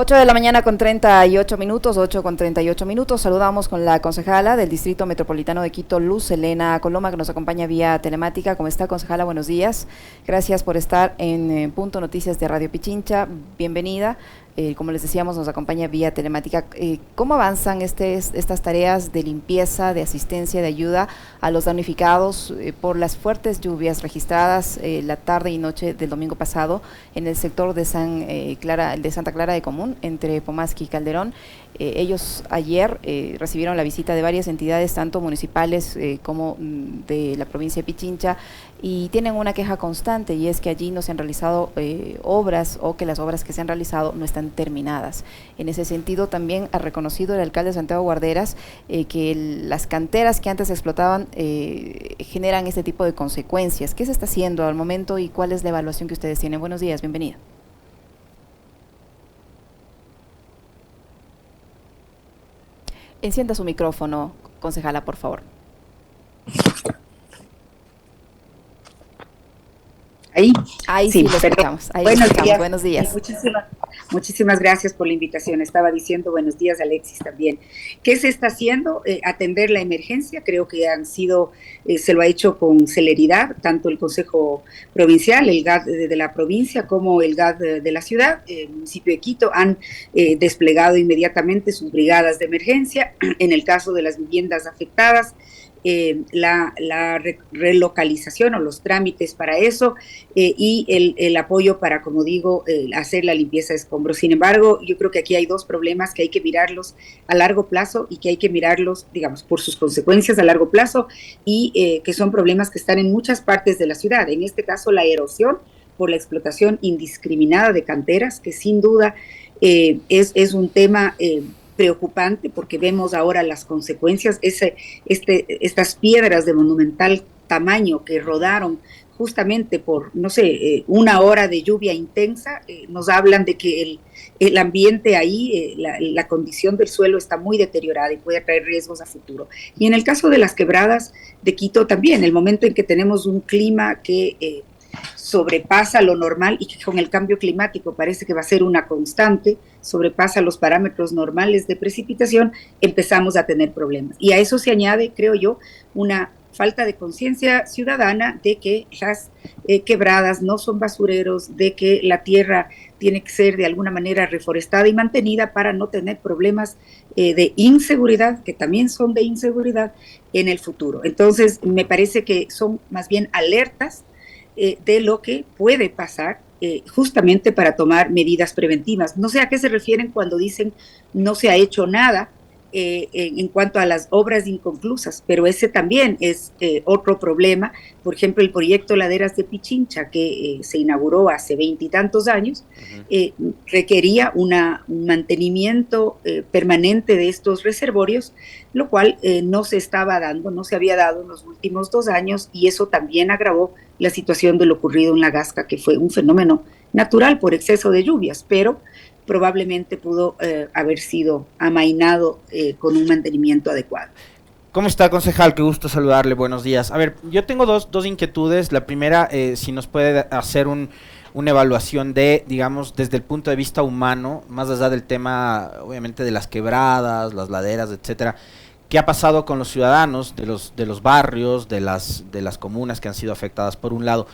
8 de la mañana con 38 minutos, 8 con 38 minutos. Saludamos con la concejala del Distrito Metropolitano de Quito, Luz Helena Coloma, que nos acompaña vía telemática. ¿Cómo está, concejala? Buenos días. Gracias por estar en Punto Noticias de Radio Pichincha. Bienvenida. Como les decíamos, nos acompaña vía telemática. ¿Cómo avanzan estas tareas de limpieza, de asistencia, de ayuda a los damnificados por las fuertes lluvias registradas la tarde y noche del domingo pasado en el sector de Santa Clara de Común, entre Pomasqui y Calderón? Ellos ayer recibieron la visita de varias entidades, tanto municipales como de la provincia de Pichincha, y tienen una queja constante, y es que allí no se han realizado obras, o que las obras que se han realizado no están terminadas. En ese sentido, también ha reconocido el alcalde Santiago Guarderas que las canteras que antes explotaban generan este tipo de consecuencias. ¿Qué se está haciendo al momento y cuál es la evaluación que ustedes tienen? Buenos días, bienvenida. Encienda su micrófono, concejala, por favor. Ahí sí lo escuchamos. Buenos días. Muchísimas gracias por la invitación. Estaba diciendo buenos días, Alexis, también. ¿Qué se está haciendo? Atender la emergencia. Creo que se lo ha hecho con celeridad, tanto el Consejo Provincial, el GAD de la provincia, como el GAD de la ciudad. El municipio de Quito han desplegado inmediatamente sus brigadas de emergencia. En el caso de las viviendas afectadas, la relocalización o los trámites para eso y el apoyo para, como digo, hacer la limpieza de escombros. Sin embargo, yo creo que aquí hay dos problemas que hay que mirarlos a largo plazo y que hay que mirarlos, digamos, por sus consecuencias a largo plazo y que son problemas que están en muchas partes de la ciudad. En este caso, la erosión por la explotación indiscriminada de canteras, que sin duda es un tema preocupante, porque vemos ahora las consecuencias, estas piedras de monumental tamaño que rodaron justamente por, no sé, una hora de lluvia intensa, nos hablan de que el ambiente ahí, la condición del suelo está muy deteriorada y puede traer riesgos a futuro. Y en el caso de las quebradas de Quito también, el momento en que tenemos un clima que sobrepasa lo normal y que con el cambio climático parece que va a ser una constante, sobrepasa los parámetros normales de precipitación, empezamos a tener problemas. Y a eso se añade, creo yo, una falta de conciencia ciudadana de que las quebradas no son basureros, de que la tierra tiene que ser de alguna manera reforestada y mantenida para no tener problemas de inseguridad, que también son de inseguridad en el futuro. Entonces, me parece que son más bien alertas de lo que puede pasar justamente para tomar medidas preventivas. No sé a qué se refieren cuando dicen no se ha hecho nada en cuanto a las obras inconclusas, pero ese también es otro problema. Por ejemplo, el proyecto Laderas de Pichincha, que se inauguró hace 20 y tantos años, requería un mantenimiento permanente de estos reservorios, lo cual no se había dado en los últimos 2 años, y eso también agravó la situación de lo ocurrido en La Gasca, que fue un fenómeno natural por exceso de lluvias, pero probablemente pudo haber sido amainado con un mantenimiento adecuado. ¿Cómo está, concejal? Qué gusto saludarle, buenos días. A ver, yo tengo dos inquietudes. La primera, si nos puede hacer una evaluación de, digamos, desde el punto de vista humano, más allá del tema, obviamente, de las quebradas, las laderas, etcétera. ¿Qué ha pasado con los ciudadanos de los barrios, de las comunas que han sido afectadas, por un lado?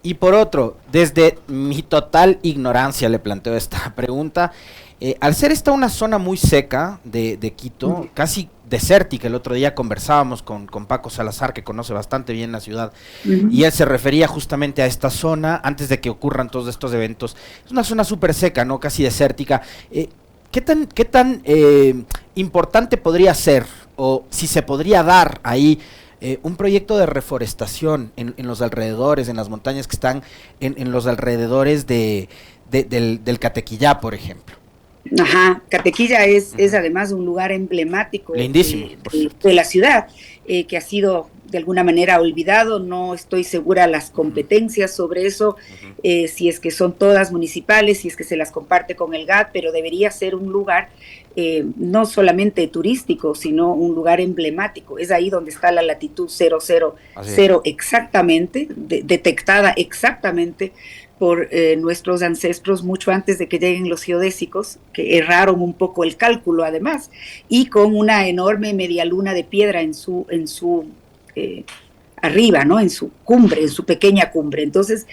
Y por otro, desde mi total ignorancia le planteo esta pregunta. Al ser esta una zona muy seca de Quito, casi desértica, el otro día conversábamos con Paco Salazar, que conoce bastante bien la ciudad, y él se refería justamente a esta zona antes de que ocurran todos estos eventos. Es una zona súper seca, ¿no? Casi desértica. ¿Qué tan importante podría ser, o si se podría dar ahí, un proyecto de reforestación en los alrededores, en las montañas que están en los alrededores del Catequillá, por ejemplo? Ajá, Catequilla es además un lugar emblemático lindísimo, de la ciudad. que ha sido de alguna manera olvidado. No estoy segura las competencias sobre eso, si es que son todas municipales, si es que se las comparte con el GAT, pero debería ser un lugar no solamente turístico, sino un lugar emblemático. Es ahí donde está la latitud 000 exactamente, detectada exactamente por nuestros ancestros mucho antes de que lleguen los geodésicos, que erraron un poco el cálculo además, y con una enorme media luna de piedra en su arriba, ¿no? En su cumbre, en su pequeña cumbre. Entonces,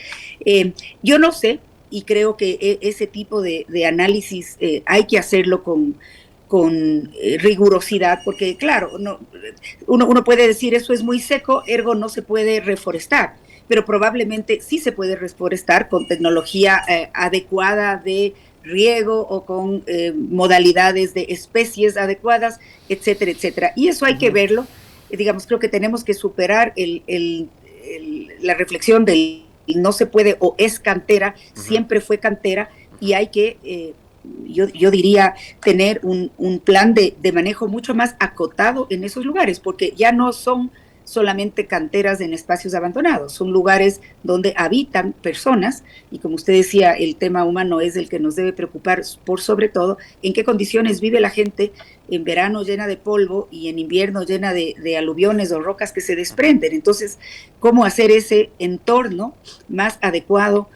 yo no sé, y creo que ese tipo de análisis hay que hacerlo con rigurosidad, porque claro, uno puede decir eso es muy seco, ergo no se puede reforestar, pero probablemente sí se puede reforestar con tecnología adecuada de riego o con modalidades de especies adecuadas, etcétera, etcétera. Y eso hay que verlo. Digamos, creo que tenemos que superar la reflexión del no se puede o es cantera, siempre fue cantera, y hay que, yo diría, tener un plan de manejo mucho más acotado en esos lugares, porque ya no son solamente canteras en espacios abandonados, son lugares donde habitan personas, y como usted decía, el tema humano es el que nos debe preocupar por sobre todo, en qué condiciones vive la gente en verano llena de polvo y en invierno llena de aluviones o rocas que se desprenden. Entonces, ¿cómo hacer ese entorno más adecuado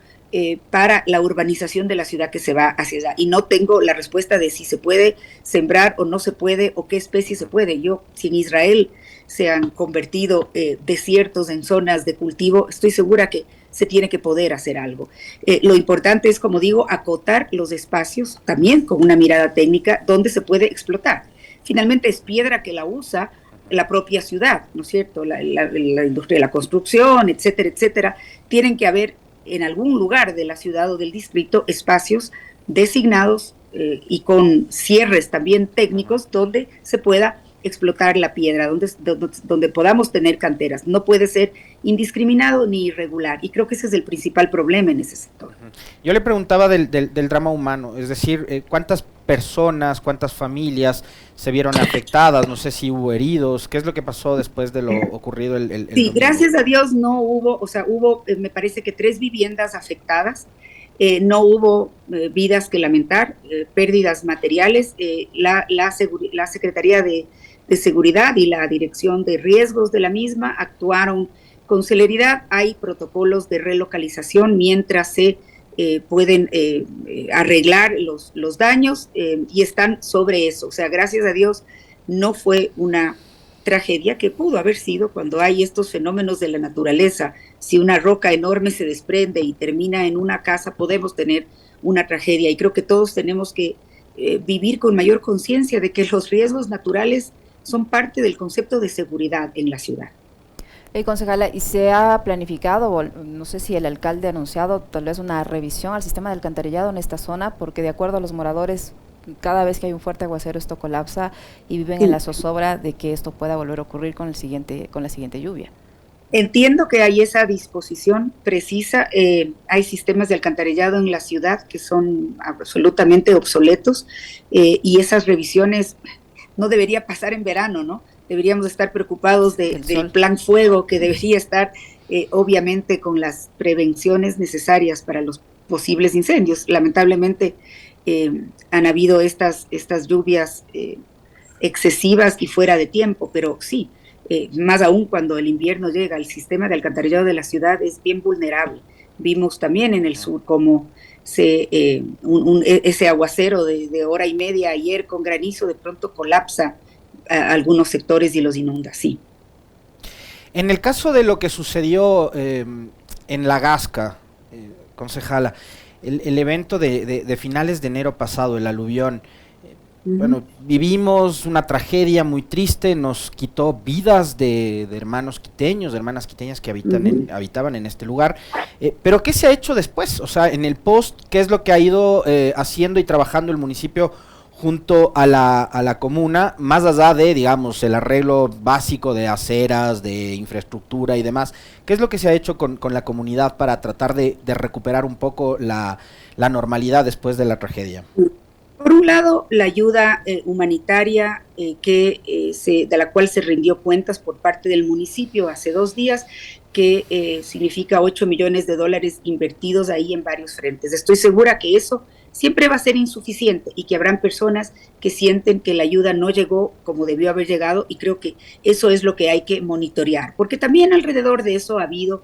para la urbanización de la ciudad que se va hacia allá? Y no tengo la respuesta de si se puede sembrar o no se puede, o qué especie se puede. Yo, si en Israel se han convertido desiertos en zonas de cultivo, estoy segura que se tiene que poder hacer algo. Lo importante es, como digo, acotar los espacios también con una mirada técnica donde se puede explotar. Finalmente es piedra que la usa la propia ciudad, ¿no es cierto? La industria de la construcción, etcétera, etcétera. Tienen que haber en algún lugar de la ciudad o del distrito espacios designados y con cierres también técnicos donde se pueda explotar la piedra, donde podamos tener canteras. No puede ser indiscriminado ni irregular, y creo que ese es el principal problema en ese sector. Yo le preguntaba del drama humano, es decir, ¿cuántas personas, cuántas familias se vieron afectadas? No sé si hubo heridos, ¿qué es lo que pasó después de lo ocurrido el Sí, domingo? gracias a Dios no hubo, o sea, hubo, me parece que 3 viviendas afectadas, no hubo vidas que lamentar, pérdidas materiales. La Secretaría de Seguridad y la Dirección de Riesgos de la misma actuaron con celeridad. Hay protocolos de relocalización mientras se pueden arreglar los daños y están sobre eso. O sea, gracias a Dios no fue una tragedia, que pudo haber sido cuando hay estos fenómenos de la naturaleza. Si una roca enorme se desprende y termina en una casa, podemos tener una tragedia, y creo que todos tenemos que vivir con mayor conciencia de que los riesgos naturales son parte del concepto de seguridad en la ciudad. Concejala, ¿y se ha planificado, no sé si el alcalde ha anunciado tal vez una revisión al sistema de alcantarillado en esta zona? Porque de acuerdo a los moradores, cada vez que hay un fuerte aguacero esto colapsa y viven en la zozobra de que esto pueda volver a ocurrir con la siguiente lluvia. Entiendo que hay esa disposición precisa. Hay sistemas de alcantarillado en la ciudad que son absolutamente obsoletos, y esas revisiones no debería pasar en verano, ¿no? Deberíamos estar preocupados del plan fuego, que debería estar obviamente con las prevenciones necesarias para los posibles incendios. Lamentablemente han habido estas lluvias excesivas y fuera de tiempo, pero sí, más aún cuando el invierno llega, el sistema de alcantarillado de la ciudad es bien vulnerable. Vimos también en el sur cómo ese aguacero de hora y media ayer con granizo de pronto colapsa algunos sectores y los inunda, sí. En el caso de lo que sucedió en La Gasca, concejala, el evento de finales de enero pasado, el aluvión, bueno, vivimos una tragedia muy triste, nos quitó vidas de hermanos quiteños, de hermanas quiteñas que habitaban en este lugar, pero ¿qué se ha hecho después? O sea, en el post, ¿qué es lo que ha ido haciendo y trabajando el municipio junto a la comuna, más allá de, digamos, el arreglo básico de aceras, de infraestructura y demás? ¿Qué es lo que se ha hecho con la comunidad para tratar de recuperar un poco la normalidad después de la tragedia? Por un lado, la ayuda humanitaria de la cual se rindió cuentas por parte del municipio hace 2 días, que significa $8 millones invertidos ahí en varios frentes. Estoy segura que eso siempre va a ser insuficiente y que habrán personas que sienten que la ayuda no llegó como debió haber llegado, y creo que eso es lo que hay que monitorear, porque también alrededor de eso ha habido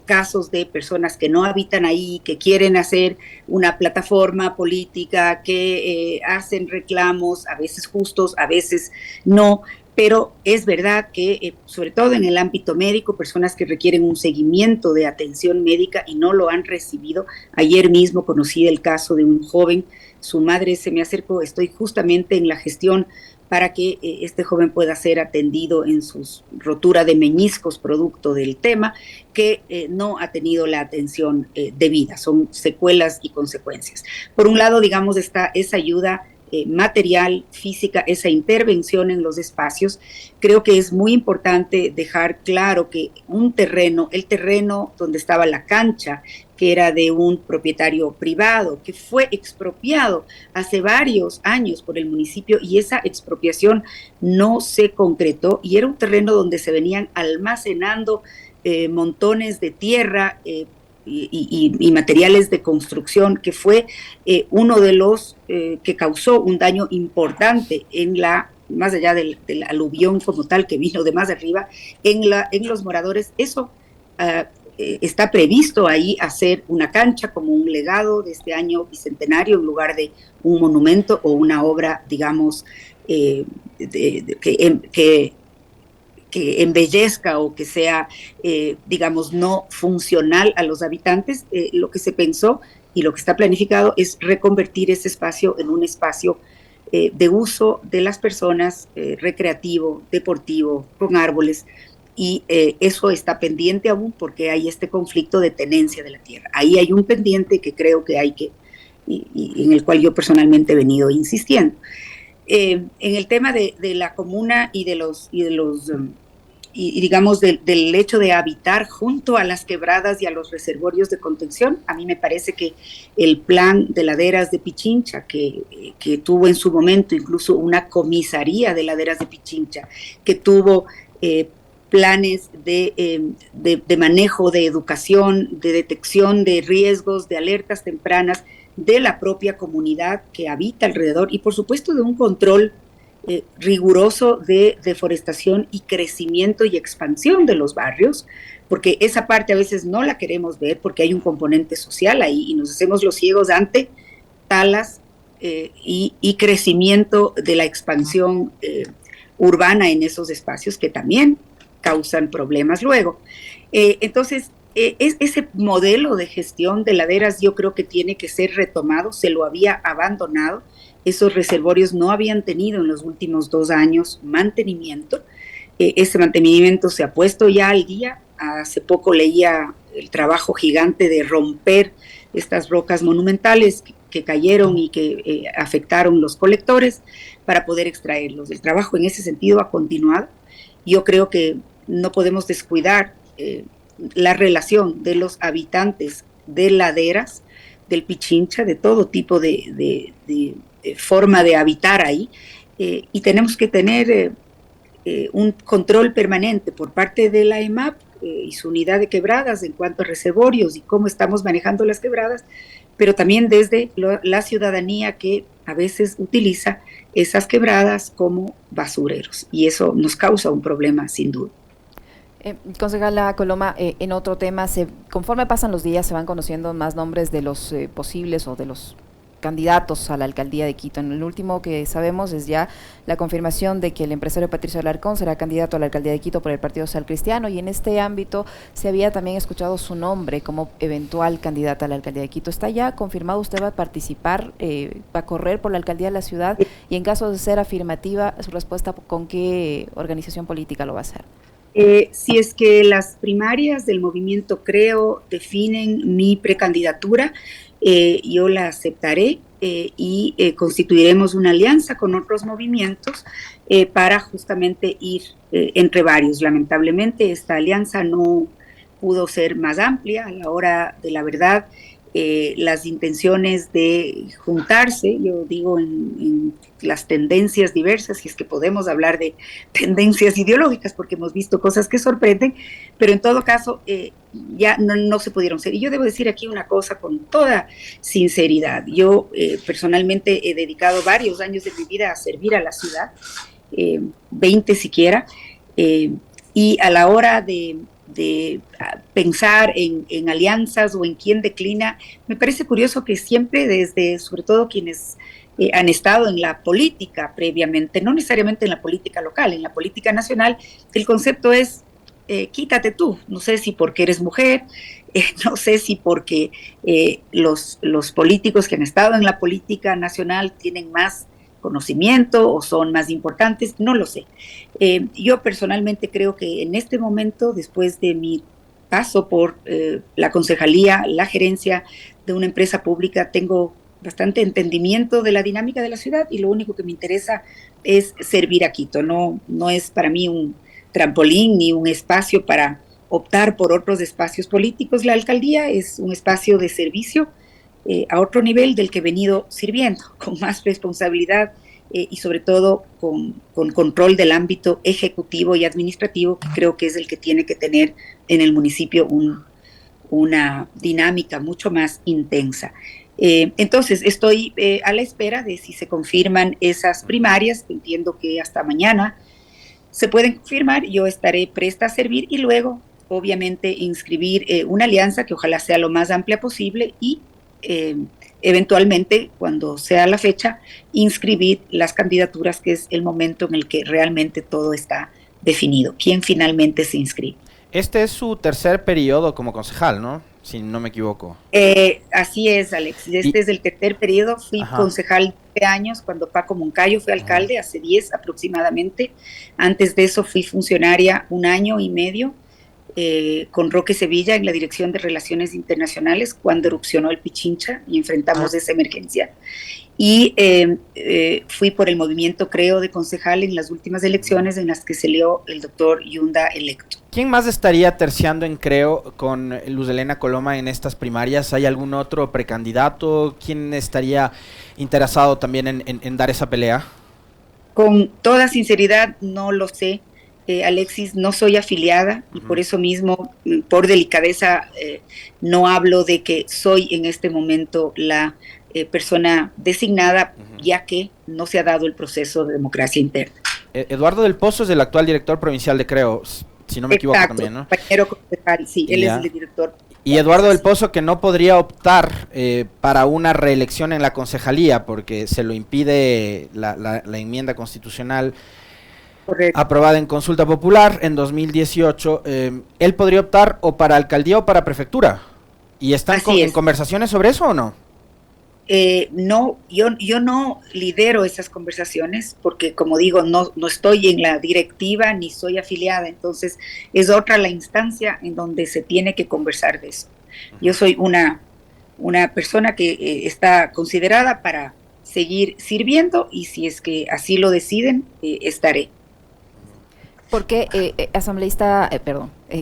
casos de personas que no habitan ahí, que quieren hacer una plataforma política, que hacen reclamos, a veces justos, a veces no, pero es verdad que, sobre todo en el ámbito médico, personas que requieren un seguimiento de atención médica y no lo han recibido. Ayer mismo conocí el caso de un joven, su madre se me acercó, estoy justamente en la gestión para que este joven pueda ser atendido en su rotura de meñiscos producto del tema, que no ha tenido la atención debida. Son secuelas y consecuencias. Por un lado, digamos, está esa ayuda material, física, esa intervención en los espacios. Creo que es muy importante dejar claro que el terreno donde estaba la cancha, que era de un propietario privado, que fue expropiado hace varios años por el municipio, y esa expropiación no se concretó, y era un terreno donde se venían almacenando montones de tierra y materiales de construcción, que fue uno de los que causó un daño importante más allá del aluvión como tal que vino de más arriba, en los moradores. Eso está previsto ahí hacer una cancha como un legado de este año bicentenario, en lugar de un monumento o una obra, digamos, que embellezca o que sea, digamos, no funcional a los habitantes. Lo que se pensó y lo que está planificado es reconvertir ese espacio en un espacio de uso de las personas, recreativo, deportivo, con árboles, y eso está pendiente aún porque hay este conflicto de tenencia de la tierra. Ahí hay un pendiente que creo que hay que, y en el cual yo personalmente he venido insistiendo. En el tema de la comuna y digamos del hecho de habitar junto a las quebradas y a los reservorios de contención, a mí me parece que el plan de laderas de Pichincha, que tuvo en su momento incluso una comisaría de laderas de Pichincha, que tuvo planes de manejo, de educación, de detección de riesgos, de alertas tempranas de la propia comunidad que habita alrededor, y por supuesto de un control riguroso de deforestación y crecimiento y expansión de los barrios, porque esa parte a veces no la queremos ver porque hay un componente social ahí y nos hacemos los ciegos ante talas y crecimiento de la expansión urbana en esos espacios, que también causan problemas luego. Entonces, ese modelo de gestión de laderas yo creo que tiene que ser retomado. Se lo había abandonado. Esos reservorios no habían tenido en los últimos 2 años mantenimiento. Ese mantenimiento se ha puesto ya al día. Hace poco leía el trabajo gigante de romper estas rocas monumentales que cayeron y que afectaron los colectores para poder extraerlos. El trabajo en ese sentido ha continuado. Yo creo que no podemos descuidar la relación de los habitantes de laderas, del Pichincha, de todo tipo de forma de habitar ahí, y tenemos que tener un control permanente por parte de la EMAP y su unidad de quebradas en cuanto a reservorios y cómo estamos manejando las quebradas, pero también desde la ciudadanía, que a veces utiliza esas quebradas como basureros, y eso nos causa un problema sin duda. Concejala Coloma, en otro tema, conforme pasan los días se van conociendo más nombres de los posibles o de los candidatos a la alcaldía de Quito. En el último que sabemos es ya la confirmación de que el empresario Patricio Alarcón será candidato a la alcaldía de Quito por el Partido Social Cristiano, y en este ámbito se había también escuchado su nombre como eventual candidata a la alcaldía de Quito. ¿Está ya confirmado? ¿Usted va a participar, va a correr por la alcaldía de la ciudad? Y en caso de ser afirmativa, su respuesta, ¿con qué organización política lo va a hacer? Si es que las primarias del movimiento Creo definen mi precandidatura, yo la aceptaré y constituiremos una alianza con otros movimientos para justamente ir entre varios. Lamentablemente esta alianza no pudo ser más amplia. A la hora de la verdad, las intenciones de juntarse, yo digo en las tendencias diversas, si es que podemos hablar de tendencias ideológicas, porque hemos visto cosas que sorprenden, pero en todo caso ya no se pudieron ser. Y yo debo decir aquí una cosa con toda sinceridad. Yo personalmente he dedicado varios años de mi vida a servir a la ciudad, 20 siquiera, y a la hora de pensar en alianzas o en quién declina, me parece curioso que siempre desde, sobre todo quienes han estado en la política previamente, no necesariamente en la política local, en la política nacional, el concepto es quítate tú, no sé si porque eres mujer, no sé si porque los políticos que han estado en la política nacional tienen más conocimiento o son más importantes, no lo sé. Yo personalmente creo que en este momento, después de mi paso por la concejalía, la gerencia de una empresa pública, tengo bastante entendimiento de la dinámica de la ciudad y lo único que me interesa es servir a Quito. No es para mí un trampolín ni un espacio para optar por otros espacios políticos. La alcaldía es un espacio de servicio a otro nivel del que he venido sirviendo, con más responsabilidad y sobre todo con control del ámbito ejecutivo y administrativo, que creo que es el que tiene que tener en el municipio una dinámica mucho más intensa. Entonces, estoy a la espera de si se confirman esas primarias, entiendo que hasta mañana se pueden confirmar, yo estaré presta a servir y luego, obviamente, inscribir una alianza que ojalá sea lo más amplia posible y eventualmente, cuando sea la fecha, inscribir las candidaturas, que es el momento en el que realmente todo está definido. ¿Quién finalmente se inscribe? Este es su tercer periodo como concejal, ¿no? Si no me equivoco. Así es, Alex. Este es el tercer periodo. Fui concejal de años cuando Paco Moncayo fue alcalde, hace 10 aproximadamente. Antes de eso fui funcionaria 1 año y medio. Con Roque Sevilla en la Dirección de Relaciones Internacionales cuando erupcionó el Pichincha y enfrentamos esa emergencia. Y fui por el movimiento Creo de concejal en las últimas elecciones en las que salió el doctor Yunda electo. ¿Quién más estaría terciando en Creo con Luz Helena Coloma en estas primarias? ¿Hay algún otro precandidato? ¿Quién estaría interesado también en dar esa pelea? Con toda sinceridad, no lo sé. Alexis, no soy afiliada y por eso mismo, por delicadeza, no hablo de que soy en este momento la persona designada, ya que no se ha dado el proceso de democracia interna. Eduardo del Pozo es el actual director provincial de Creo, si no me equivoco también, ¿no? Compañero concejal, sí, él es el director. Y Eduardo del Pozo, que no podría optar para una reelección en la concejalía porque se lo impide la enmienda constitucional. Correcto. Aprobada en consulta popular en 2018, él podría optar o para alcaldía o para prefectura. ¿Y están en conversaciones sobre eso o no? No, yo no lidero esas conversaciones porque, como digo, no estoy en la directiva ni soy afiliada, entonces es otra la instancia en donde se tiene que conversar de eso. Yo soy una persona que está considerada para seguir sirviendo y si es que así lo deciden, estaré. ¿Por qué,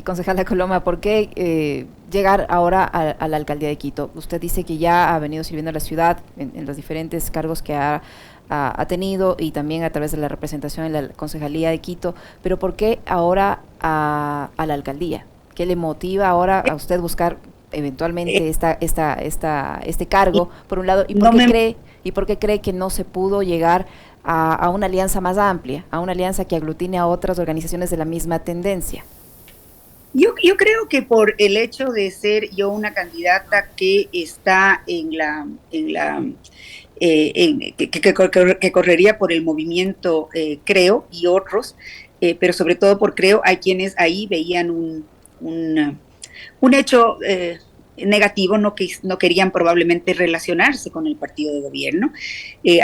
concejala Coloma, por qué llegar ahora a la alcaldía de Quito? Usted dice que ya ha venido sirviendo a la ciudad en los diferentes cargos que ha tenido y también a través de la representación en la concejalía de Quito, pero ¿por qué ahora a la alcaldía? ¿Qué le motiva ahora a usted buscar eventualmente este cargo, por un lado, y por qué cree que no se pudo llegar a una alianza más amplia, a una alianza que aglutine a otras organizaciones de la misma tendencia? Yo creo que por el hecho de ser yo una candidata que está que correría por el movimiento Creo y otros, pero sobre todo por Creo, hay quienes ahí veían un hecho negativo, no querían probablemente relacionarse con el partido de gobierno.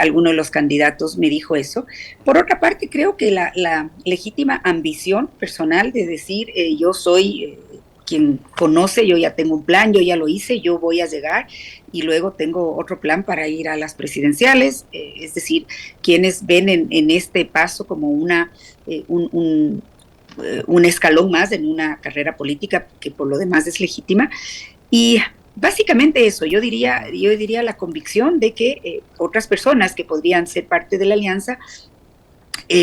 Alguno de los candidatos me dijo eso. Por otra parte, creo que la legítima ambición personal de decir yo soy quien conoce, yo ya tengo un plan, yo ya lo hice, yo voy a llegar y luego tengo otro plan para ir a las presidenciales, es decir, quienes ven en este paso como un escalón más en una carrera política que por lo demás es legítima. Y Básicamente eso, yo diría la convicción de que otras personas que podrían ser parte de la alianza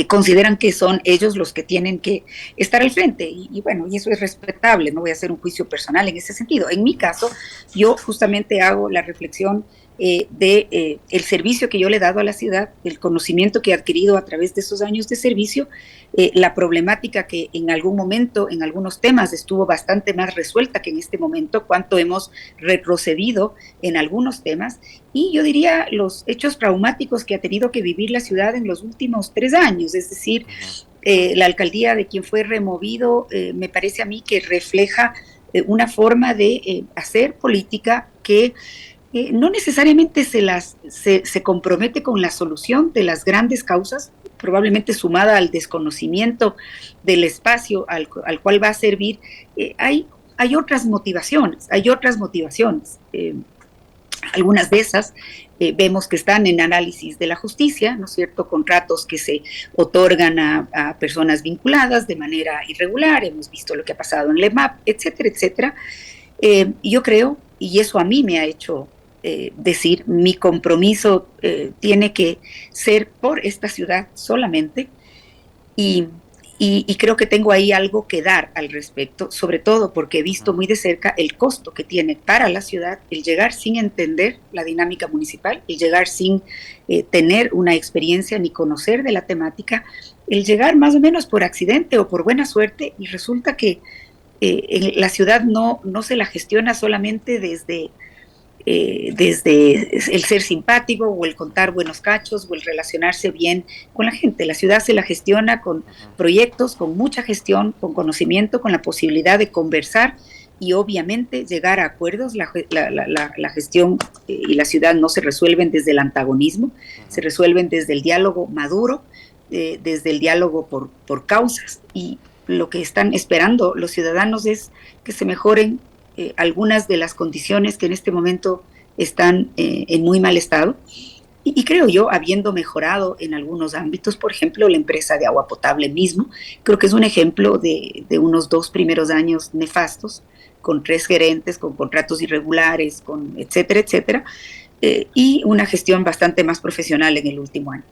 consideran que son ellos los que tienen que estar al frente y bueno, y eso es respetable, no voy a hacer un juicio personal en ese sentido. En mi caso, yo justamente hago la reflexión el servicio que yo le he dado a la ciudad, el conocimiento que he adquirido a través de esos años de servicio, la problemática que en algún momento, en algunos temas, estuvo bastante más resuelta que en este momento, cuánto hemos retrocedido en algunos temas, y yo diría los hechos traumáticos que ha tenido que vivir la ciudad en los últimos 3 años, es decir, la alcaldía de quien fue removido, me parece a mí que refleja una forma de hacer política que no necesariamente se compromete con la solución de las grandes causas, probablemente sumada al desconocimiento del espacio al cual va a servir. Hay otras motivaciones, algunas de esas vemos que están en análisis de la justicia, ¿no es cierto?, contratos que se otorgan a personas vinculadas de manera irregular, hemos visto lo que ha pasado en LEMAP, etcétera, etcétera. Yo creo, y eso a mí me ha hecho decir, mi compromiso tiene que ser por esta ciudad solamente, y creo que tengo ahí algo que dar al respecto, sobre todo porque he visto muy de cerca el costo que tiene para la ciudad el llegar sin entender la dinámica municipal, el llegar sin tener una experiencia ni conocer de la temática, el llegar más o menos por accidente o por buena suerte, y resulta que la ciudad no se la gestiona solamente desde el ser simpático o el contar buenos cachos o el relacionarse bien con la gente. La ciudad se la gestiona con proyectos, con mucha gestión, con conocimiento, con la posibilidad de conversar y obviamente llegar a acuerdos. La gestión y la ciudad no se resuelven desde el antagonismo, se resuelven desde el diálogo maduro, desde el diálogo por causas, y lo que están esperando los ciudadanos es que se mejoren algunas de las condiciones que en este momento están en muy mal estado. Y creo yo, habiendo mejorado en algunos ámbitos, por ejemplo, la empresa de agua potable mismo, creo que es un ejemplo de unos 2 primeros años nefastos, con 3 gerentes, con contratos irregulares, con etcétera, etcétera, y una gestión bastante más profesional en el último año.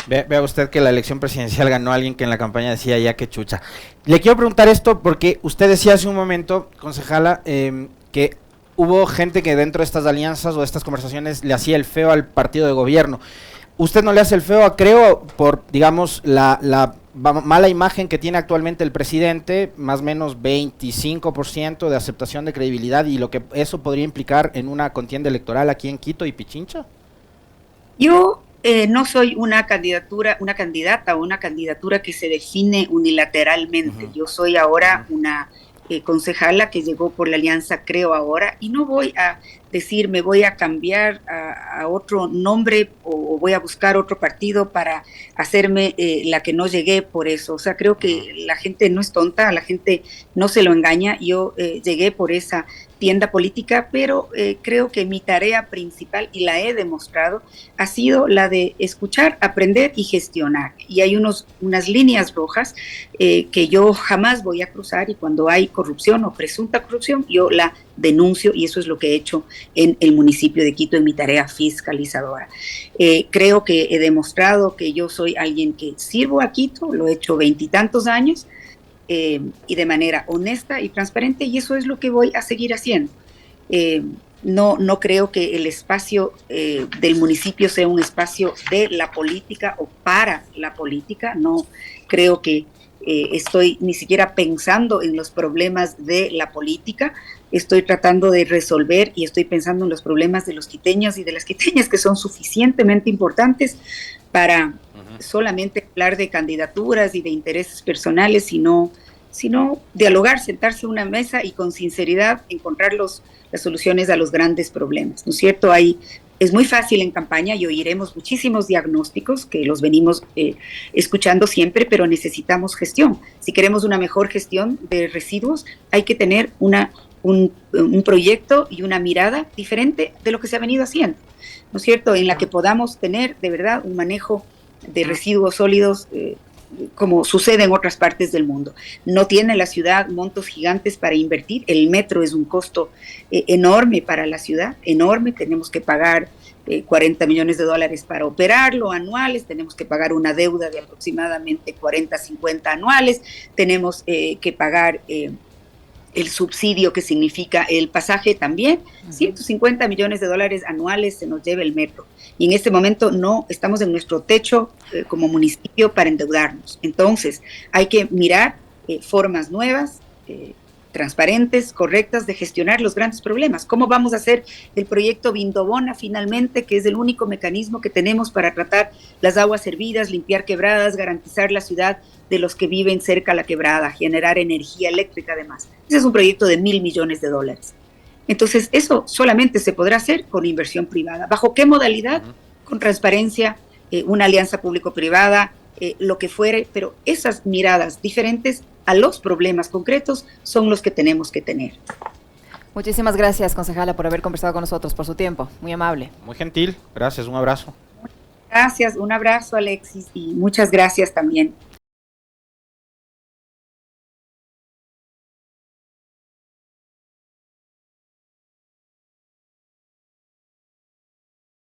Vea usted que la elección presidencial ganó a alguien que en la campaña decía ya que chucha. Le quiero preguntar esto porque usted decía hace un momento, concejala, que hubo gente que dentro de estas alianzas o de estas conversaciones le hacía el feo al partido de gobierno. Usted no le hace el feo, creo, por, digamos, la mala imagen que tiene actualmente el presidente, más o menos 25% de aceptación de credibilidad, y lo que eso podría implicar en una contienda electoral aquí en Quito y Pichincha. Yo no soy una candidata o una candidatura que se define unilateralmente. Yo soy ahora una concejala que llegó por la alianza Creo Ahora, y no voy a decir me voy a cambiar a otro nombre o voy a buscar otro partido para hacerme la que no llegué por eso. O sea, creo que la gente no es tonta, a la gente no se lo engaña. Yo llegué por esa tienda política, pero creo que mi tarea principal, y la he demostrado, ha sido la de escuchar, aprender y gestionar. Y hay unas líneas rojas que yo jamás voy a cruzar, y cuando hay corrupción o presunta corrupción, yo la denuncio, y eso es lo que he hecho en el municipio de Quito en mi tarea fiscalizadora. Creo que he demostrado que yo soy alguien que sirvo a Quito, lo he hecho 20 y tantos años, y de manera honesta y transparente, y eso es lo que voy a seguir haciendo. No creo que el espacio del municipio sea un espacio de la política o para la política. No creo que estoy ni siquiera pensando en los problemas de la política. Estoy tratando de resolver y estoy pensando en los problemas de los quiteños y de las quiteñas, que son suficientemente importantes para solamente hablar de candidaturas y de intereses personales, sino dialogar, sentarse a una mesa y con sinceridad encontrar las soluciones a los grandes problemas, ¿no es cierto? Es muy fácil en campaña y oiremos muchísimos diagnósticos que los venimos escuchando siempre, pero necesitamos gestión. Si queremos una mejor gestión de residuos, hay que tener un proyecto y una mirada diferente de lo que se ha venido haciendo, ¿no es cierto? En la que podamos tener de verdad un manejo de residuos sólidos como sucede en otras partes del mundo. No tiene la ciudad montos gigantes para invertir. El metro es un costo enorme para la ciudad, enorme. Tenemos que pagar 40 millones de dólares para operarlo anuales, tenemos que pagar una deuda de aproximadamente 40, 50 anuales, tenemos que pagar el subsidio que significa el pasaje también, 150 millones de dólares anuales se nos lleva el metro. Y en este momento no estamos en nuestro techo como municipio para endeudarnos. Entonces hay que mirar formas nuevas, transparentes, correctas de gestionar los grandes problemas. ¿Cómo vamos a hacer el proyecto Vindobona finalmente, que es el único mecanismo que tenemos para tratar las aguas hervidas, limpiar quebradas, garantizar la ciudad de los que viven cerca a la quebrada, generar energía eléctrica además? Ese es un proyecto de $1.000 millones. Entonces, eso solamente se podrá hacer con inversión privada. ¿Bajo qué modalidad? Con transparencia, una alianza público-privada, lo que fuere, pero esas miradas diferentes a los problemas concretos son los que tenemos que tener. Muchísimas gracias, concejala, por haber conversado con nosotros, por su tiempo. Muy amable. Muy gentil. Gracias. Un abrazo. Gracias. Un abrazo, Alexis, y muchas gracias también